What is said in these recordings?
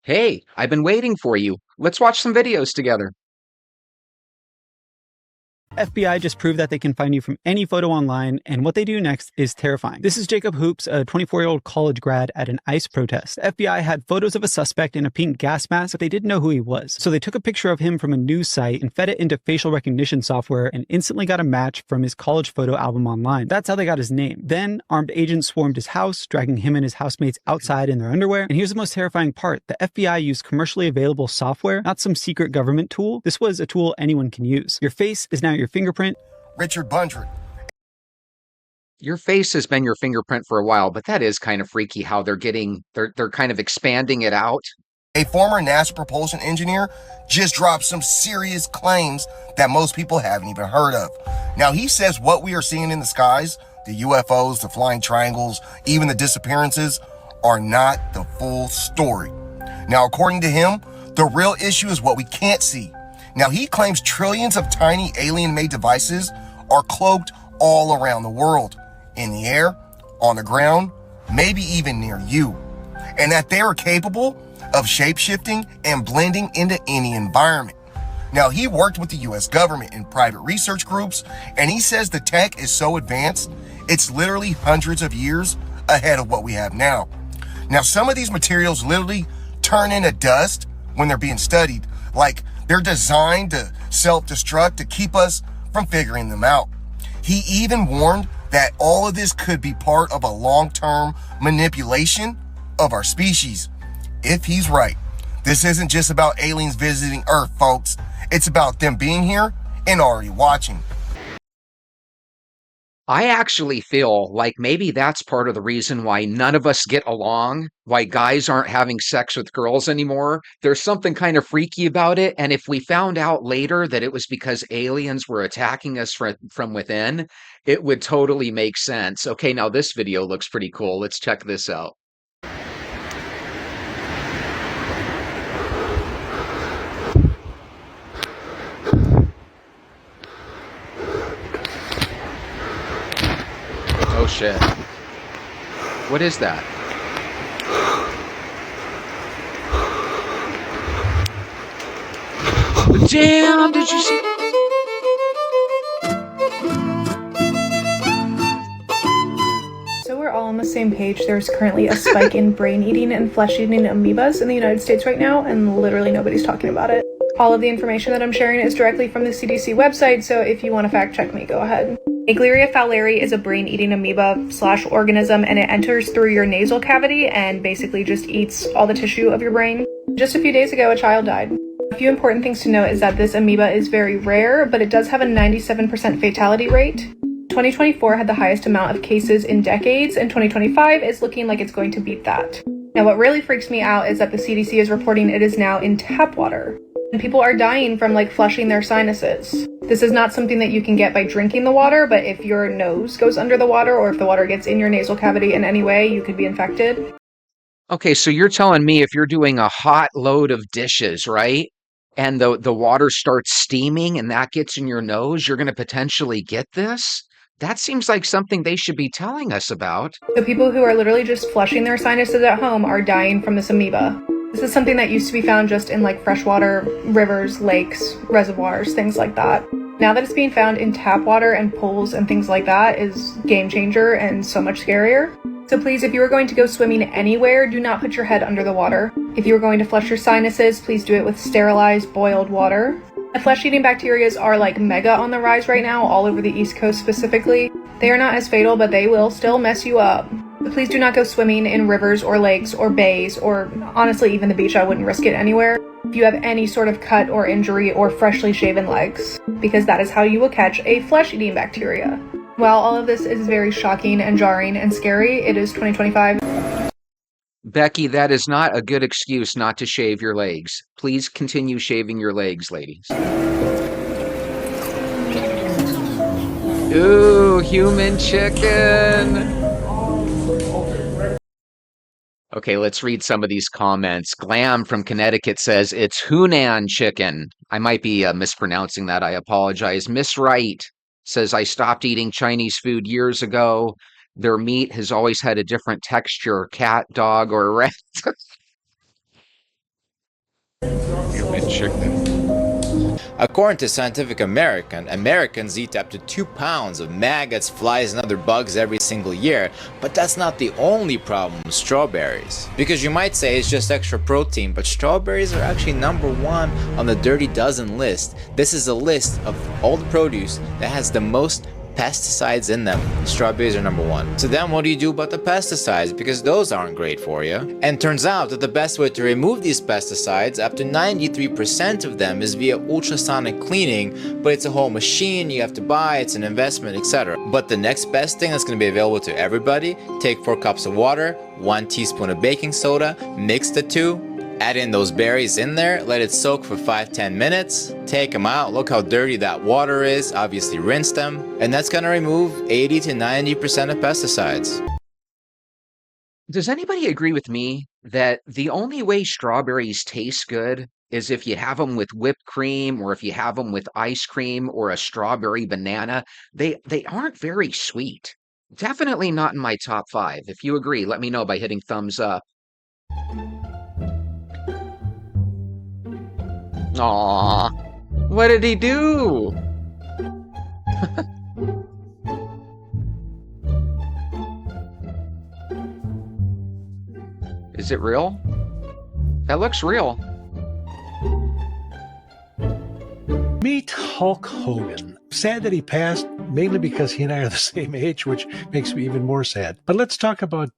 Hey, I've been waiting for you. Let's watch some videos together. FBI just proved that they can find you from any photo online, and what they do next is terrifying. This is Jacob Hoops, a 24-year-old college grad at an ICE protest. The FBI had photos of a suspect in a pink gas mask, but they didn't know who he was. So they took a picture of him from a news site and fed it into facial recognition software and instantly got a match from his college photo album online. That's how they got his name. Then, armed agents swarmed his house, dragging him and his housemates outside in their underwear. And here's the most terrifying part. The FBI used commercially available software, not some secret government tool. This was a tool anyone can use. Your face is now your fingerprint. Richard Bundred. Your face has been your fingerprint for a while, but that is kind of freaky how they're kind of expanding it out. A former NASA propulsion engineer just dropped some serious claims that most people haven't even heard of. Now, he says what we are seeing in the skies, the UFOs, the flying triangles, even the disappearances, are not the full story. Now, according to him, the real issue is what we can't see. Now, he claims trillions of tiny alien-made devices are cloaked all around the world, in the air, on the ground, maybe even near you, and that they are capable of shape-shifting and blending into any environment. Now, he worked with the US government in private research groups, and he says the tech is so advanced, it's literally hundreds of years ahead of what we have now. Now, some of these materials literally turn into dust when they're being studied, like they're designed to self-destruct to keep us from figuring them out. He even warned that all of this could be part of a long-term manipulation of our species. If he's right, this isn't just about aliens visiting Earth, folks. It's about them being here and already watching. I actually feel like maybe that's part of the reason why none of us get along, why guys aren't having sex with girls anymore. There's something kind of freaky about it. And if we found out later that it was because aliens were attacking us from within, it would totally make sense. Okay, now this video looks pretty cool. Let's check this out. Oh shit. What is that? Damn, did you see? So we're all on the same page. There's currently a spike in brain-eating and flesh-eating amoebas in the United States right now, and literally nobody's talking about it. All of the information that I'm sharing is directly from the CDC website, so if you want to fact check me, go ahead. Naegleria fowleri is a brain-eating amoeba/organism, and it enters through your nasal cavity and basically just eats all the tissue of your brain. Just a few days ago, a child died. A few important things to note is that this amoeba is very rare, but it does have a 97% fatality rate. 2024 had the highest amount of cases in decades, and 2025 is looking like it's going to beat that. Now, what really freaks me out is that the CDC is reporting it is now in tap water. And people are dying from flushing their sinuses. This is not something that you can get by drinking the water, but if your nose goes under the water or if the water gets in your nasal cavity in any way, you could be infected. Okay, so you're telling me if you're doing a hot load of dishes, right? And the water starts steaming and that gets in your nose, you're going to potentially get this? That seems like something they should be telling us about. So people who are literally just flushing their sinuses at home are dying from this amoeba. This is something that used to be found just in freshwater rivers, lakes, reservoirs, things like that. Now that it's being found in tap water and pools and things like that is game changer and so much scarier. So please, if you are going to go swimming anywhere, do not put your head under the water. If you are going to flush your sinuses, please do it with sterilized boiled water. The flesh-eating bacteria are mega on the rise right now, all over the East Coast specifically. They are not as fatal, but they will still mess you up. But please do not go swimming in rivers or lakes or bays or honestly even the beach. I wouldn't risk it anywhere. If you have any sort of cut or injury or freshly shaven legs, because that is how you will catch a flesh-eating bacteria. While all of this is very shocking and jarring and scary, it is 2025. Becky, that is not a good excuse not to shave your legs. Please continue shaving your legs, ladies. Ooh, human chicken. Okay, let's read some of these comments. Glam from Connecticut says it's Hunan chicken. I might be mispronouncing that. I apologize. Miss Wright says I stopped eating Chinese food years ago. Their meat has always had a different texture, cat, dog, or rat. It sure. According to Scientific American, Americans eat up to 2 pounds of maggots, flies, and other bugs every single year, but that's not the only problem with strawberries. Because you might say it's just extra protein, but strawberries are actually #1 on the Dirty Dozen list. This is a list of all the produce that has the most pesticides in them. Strawberries are #1. So then what do you do about the pesticides? Because those aren't great for you. And turns out that the best way to remove these pesticides, up to 93% of them, is via ultrasonic cleaning, but it's a whole machine you have to buy, it's an investment, etc. But the next best thing that's going to be available to everybody, take 4 cups of water, 1 teaspoon of baking soda, mix the two, add in those berries in there, let it soak for 5-10 minutes, take them out, look how dirty that water is, obviously rinse them, and that's going to remove 80 to 90% of pesticides. Does anybody agree with me that the only way strawberries taste good is if you have them with whipped cream or if you have them with ice cream or a strawberry banana? They aren't very sweet. Definitely not in my top 5. If you agree, let me know by hitting thumbs up. Aw, what did he do? Is it real? That looks real. Meet Hulk Hogan. Sad that he passed, mainly because he and I are the same age, which makes me even more sad. But let's talk about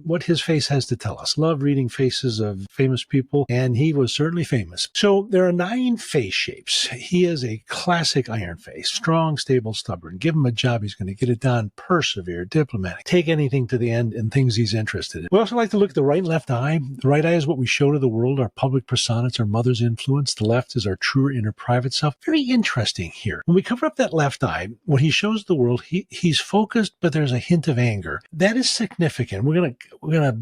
what his face has to tell us. Love reading faces of famous people, and he was certainly famous. So there are 9 face shapes. He is a classic iron face, strong, stable, stubborn. Give him a job, he's going to get it done, persevere, diplomatic, take anything to the end and things he's interested in. We also like to look at the right and left eye. The right eye is what we show to the world, our public persona, it's our mother's influence. The left is our truer inner private self. Very interesting here. When we cover up that left eye, when he shows the world, he's focused, but there's a hint of anger. That is significant. We're gonna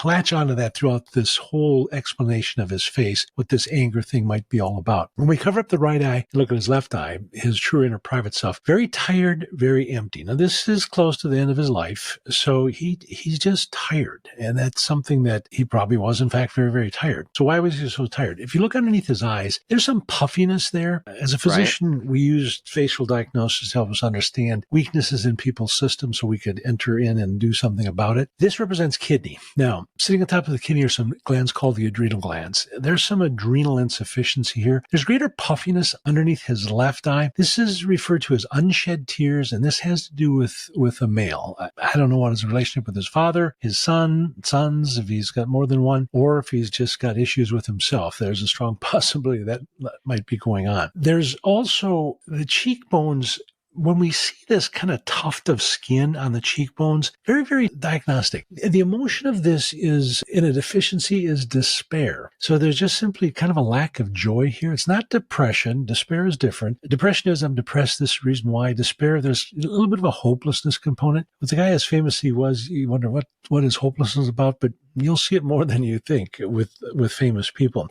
latch onto that throughout this whole explanation of his face, what this anger thing might be all about. When we cover up the right eye, look at his left eye, his true inner private self, very tired, very empty. Now this is close to the end of his life, so he's just tired, and that's something that he probably was, in fact, very, very tired. So why was he so tired? If you look underneath his eyes, there's some puffiness there. As a physician, we used facial diagnosis to help us understand weaknesses in people's systems so we could enter in and do something about it. This represents kidney. Now, sitting on top of the kidney are some glands called the adrenal glands. There's some adrenal insufficiency here. There's greater puffiness underneath his left eye. This is referred to as unshed tears, and this has to do with a male. I don't know what his relationship with his father, his sons, if he's got more than one, or if he's just got issues with himself. There's a strong possibility that might be going on. There's also the cheekbones. When we see this kind of tuft of skin on the cheekbones, very, very diagnostic. The emotion of this is, in a deficiency, is despair. So there's just simply kind of a lack of joy here. It's not depression. Despair is different. Depression is, I'm depressed, this is the reason why. Despair, there's a little bit of a hopelessness component. With the guy as famous he was, you wonder what his hopelessness is about, but you'll see it more than you think with famous people.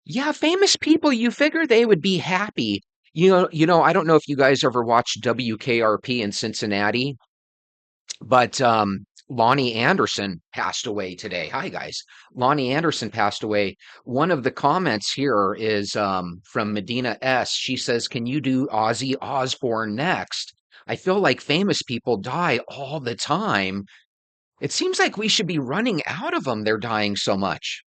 Yeah, famous people, you figure they would be happy. I don't know if you guys ever watched WKRP in Cincinnati, but Lonnie Anderson passed away today. Hi, guys. Lonnie Anderson passed away. One of the comments here is from Medina S. She says, "Can you do Ozzy Osbourne next? I feel like famous people die all the time. It seems like we should be running out of them. They're dying so much."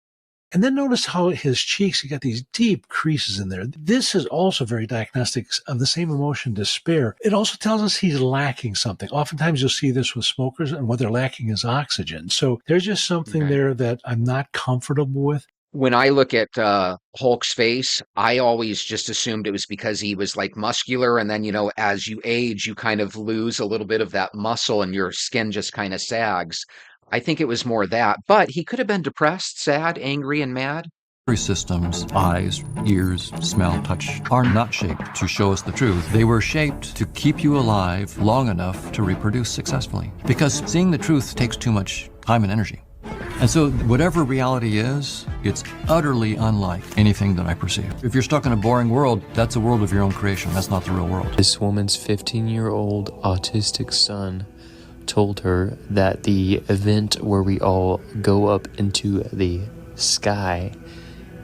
And then notice how his cheeks, he got these deep creases in there. This is also very diagnostic of the same emotion, despair. It also tells us he's lacking something. Oftentimes you'll see this with smokers, and what they're lacking is oxygen. So there's just something there that I'm not comfortable with. When I look at Hulk's face, I always just assumed it was because he was like muscular. And then, as you age, you kind of lose a little bit of that muscle and your skin just kind of sags. I think it was more that, but he could have been depressed, sad, angry, and mad. Systems, eyes, ears, smell, touch, are not shaped to show us the truth. They were shaped to keep you alive long enough to reproduce successfully. Because seeing the truth takes too much time and energy. And so whatever reality is, it's utterly unlike anything that I perceive. If you're stuck in a boring world, that's a world of your own creation. That's not the real world. This woman's 15-year-old autistic son told her that the event where we all go up into the sky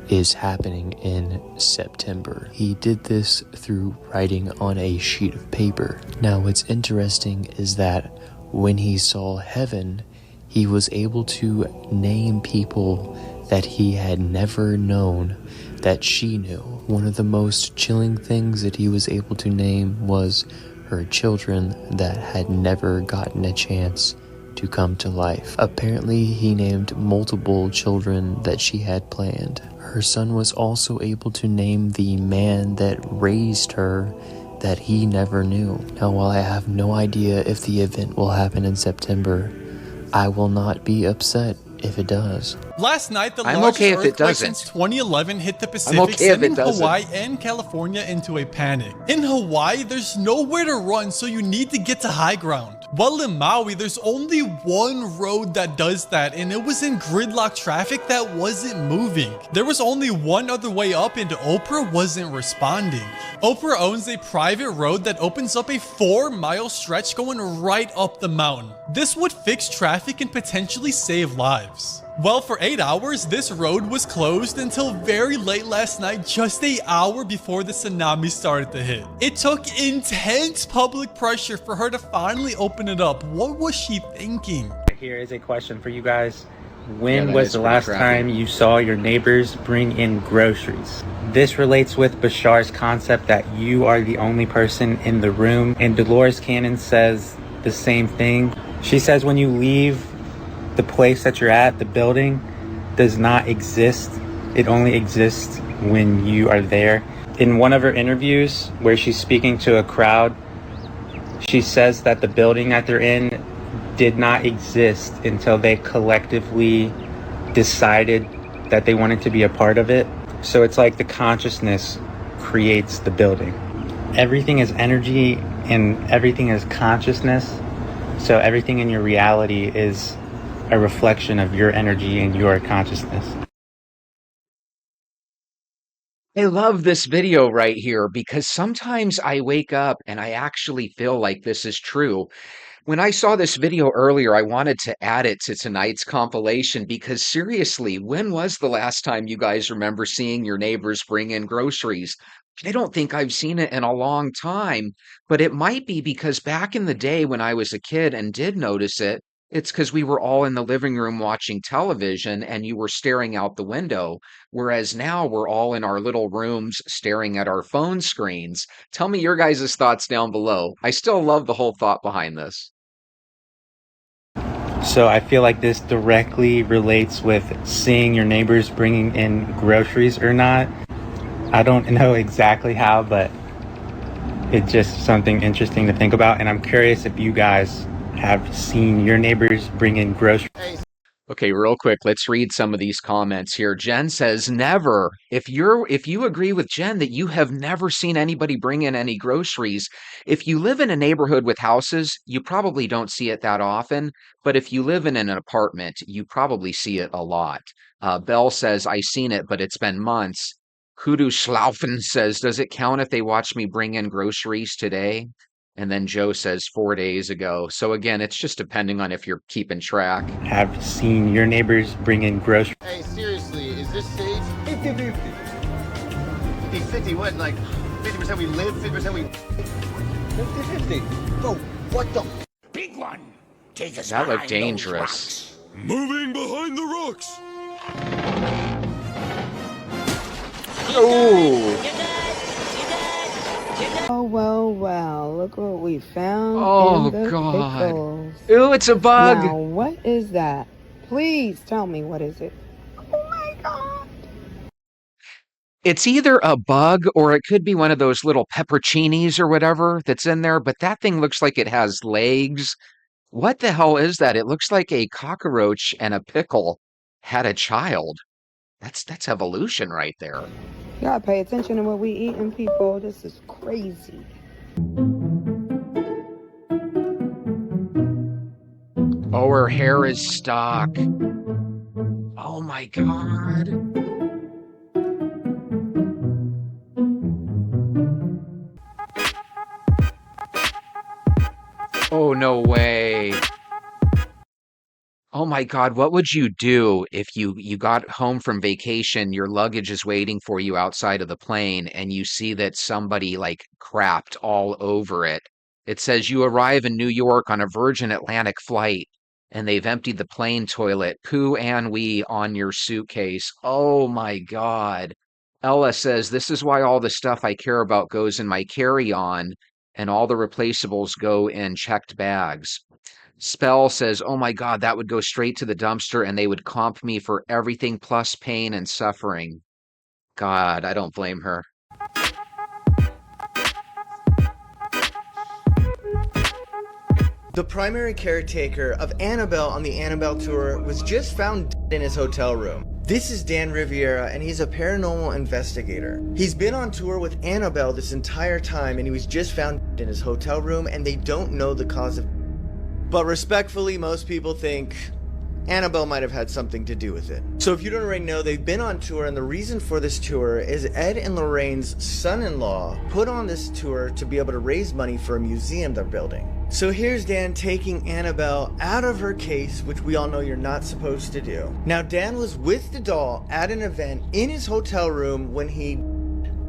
is happening in September. He did this through writing on a sheet of paper. Now, what's interesting is that when he saw heaven, he was able to name people that he had never known that she knew. One of the most chilling things that he was able to name was her children that had never gotten a chance to come to life. Apparently, he named multiple children that she had planned. Her son was also able to name the man that raised her that he never knew. Now, while I have no idea if the event will happen in September, I will not be upset if it does. Last night, the I'm largest okay if it earthquake doesn't. since 2011 hit the I'm Pacific, okay if sending it doesn't. Hawaii and California into a panic. In Hawaii, there's nowhere to run, so you need to get to high ground. While in Maui, there's only one road that does that, and it was in gridlock traffic that wasn't moving. There was only one other way up, and Oprah wasn't responding. Oprah owns a private road that opens up a 4-mile stretch going right up the mountain. This would fix traffic and potentially save lives. Well, for 8 hours, this road was closed until very late last night, just an hour before the tsunami started to hit. It took intense public pressure for her to finally open it up. What was she thinking? Here is a question for you guys. Yeah, When that was is the pretty last crappy. time you saw your neighbors bring in groceries? This relates with Bashar's concept that you are the only person in the room, and Dolores Cannon says the same thing. She says when you leave the place that you're at, the building does not exist. It only exists when you are there. In one of her interviews where she's speaking to a crowd, she says that the building that they're in did not exist until they collectively decided that they wanted to be a part of it. So it's like the consciousness creates the building. Everything is energy and everything is consciousness. So everything in your reality is a reflection of your energy and your consciousness. I love this video right here because sometimes I wake up and I actually feel like this is true. When I saw this video earlier, I wanted to add it to tonight's compilation because seriously, when was the last time you guys remember seeing your neighbors bring in groceries? I don't think I've seen it in a long time, but it might be because back in the day when I was a kid and did notice it, it's because we were all in the living room watching television and you were staring out the window. Whereas now we're all in our little rooms staring at our phone screens. Tell me your guys' thoughts down below. I still love the whole thought behind this. So I feel like this directly relates with seeing your neighbors bringing in groceries or not. I don't know exactly how, but it's just something interesting to think about. And I'm curious if you guys have seen your neighbors bring in groceries. Okay, real quick, let's read some of these comments here. Jen says, never. If you agree with Jen that you have never seen anybody bring in any groceries, if you live in a neighborhood with houses, you probably don't see it that often. But if you live in an apartment, you probably see it a lot. Belle says, I seen it, but it's been months. Kudu Schlaufen says, does it count if they watch me bring in groceries today? And then Joe says 4 days ago. So again, it's just depending on if you're keeping track. Have seen your neighbors bring in groceries. Hey, seriously, is this safe? 50-50. 50-50, what, like 50% we live, 50% we... 50-50. Bro, what the... Big one! Take us That looked behind those dangerous. rocks. Moving behind the rocks! Oh, Oh, well, look what we found oh in the God. pickles. Ooh, it's a bug. Now, what is that? Please tell me, what is it? Oh my God. It's either a bug or it could be one of those little pepperoncinis or whatever that's in there, but that thing looks like it has legs. What the hell is that? It looks like a cockroach and a pickle had a child. That's evolution right there. You gotta pay attention to what we eating, people. This is crazy. Oh, her hair is stuck. Oh my God. Oh, no way. Oh my God, what would you do if you got home from vacation, your luggage is waiting for you outside of the plane, and you see that somebody like crapped all over it? It says you arrive in New York on a Virgin Atlantic flight, and they've emptied the plane toilet, poo and wee on your suitcase. Oh my God. Ella says this is why all the stuff I care about goes in my carry-on, and all the replaceables go in checked bags. Spell says, "Oh my God, that would go straight to the dumpster and they would comp me for everything plus pain and suffering." God, I don't blame her. The primary caretaker of Annabelle on the Annabelle tour was just found dead in his hotel room. This is Dan Riviera, and he's a paranormal investigator. He's been on tour with Annabelle this entire time, and he was just found dead in his hotel room, and they don't know the cause of. But respectfully, most people think Annabelle might have had something to do with it. So if you don't already know, they've been on tour, and the reason for this tour is Ed and Lorraine's son-in-law put on this tour to be able to raise money for a museum they're building. So here's Dan taking Annabelle out of her case, which we all know you're not supposed to do. Now Dan was with the doll at an event in his hotel room when he...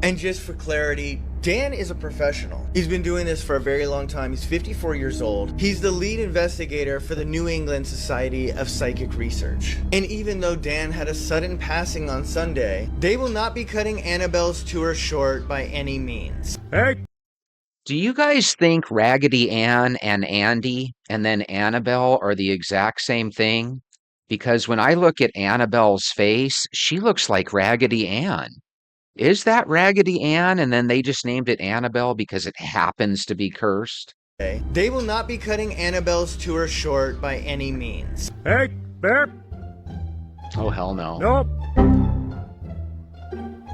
And just for clarity, Dan is a professional. He's been doing this for a very long time. He's 54 years old. He's the lead investigator for the New England Society of Psychic Research. And even though Dan had a sudden passing on Sunday, they will not be cutting Annabelle's tour short by any means. Hey. Do you guys think Raggedy Ann and Andy and then Annabelle are the exact same thing? Because when I look at Annabelle's face, she looks like Raggedy Ann. Is that Raggedy Ann and then they just named it Annabelle because it happens to be cursed? They will not be cutting Annabelle's tour short by any means. Hey, Bear. Oh, hell no. Nope.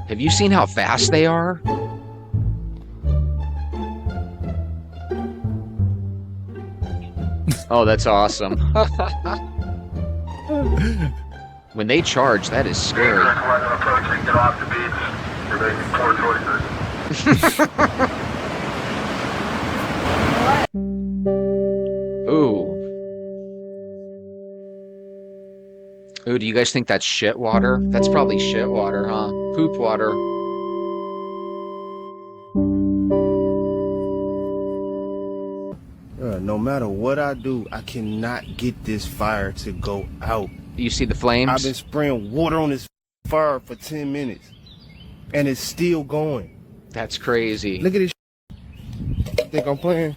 Have you seen how fast they are? Oh, that's awesome. When they charge, that is scary. Ooh. Ooh, do you guys think that's shit water? That's probably shit water, huh? Poop water. No matter what I do, I cannot get this fire to go out. You see the flames? I've been spraying water on this fire for 10 minutes, and it's still going. That's crazy. Look at this. Think I'm playing?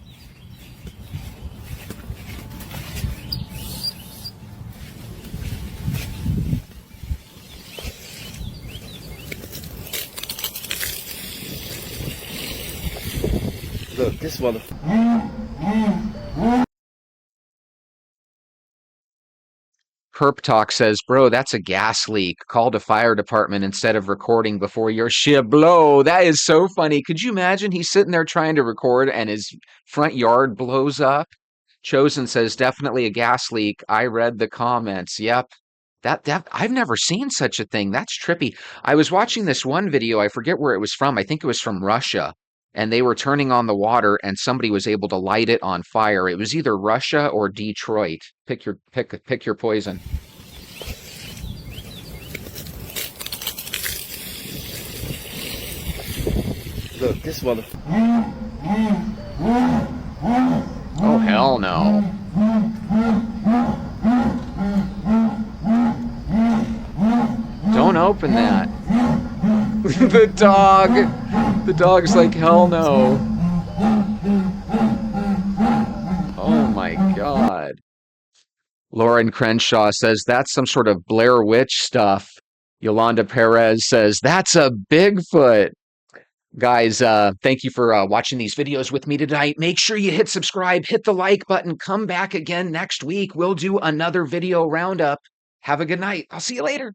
Look, this motherfucker. Herp Talk says, bro, that's a gas leak. Call the fire department instead of recording before your shit blow. That is so funny. Could you imagine he's sitting there trying to record and his front yard blows up? Chosen says, definitely a gas leak. I read the comments. Yep. That I've never seen such a thing. That's trippy. I was watching this one video. I forget where it was from. I think it was from Russia. And they were turning on the water and somebody was able to light it on fire. It was either Russia or Detroit. Pick your poison. Look, this motherfucker. Oh, hell no. Don't open that. The dog's like, hell no. Oh my God. Lauren Crenshaw says, that's some sort of Blair Witch stuff. Yolanda Perez says, that's a Bigfoot. Guys, thank you for watching these videos with me tonight. Make sure you hit subscribe, hit the like button, come back again next week. We'll do another video roundup. Have a good night. I'll see you later.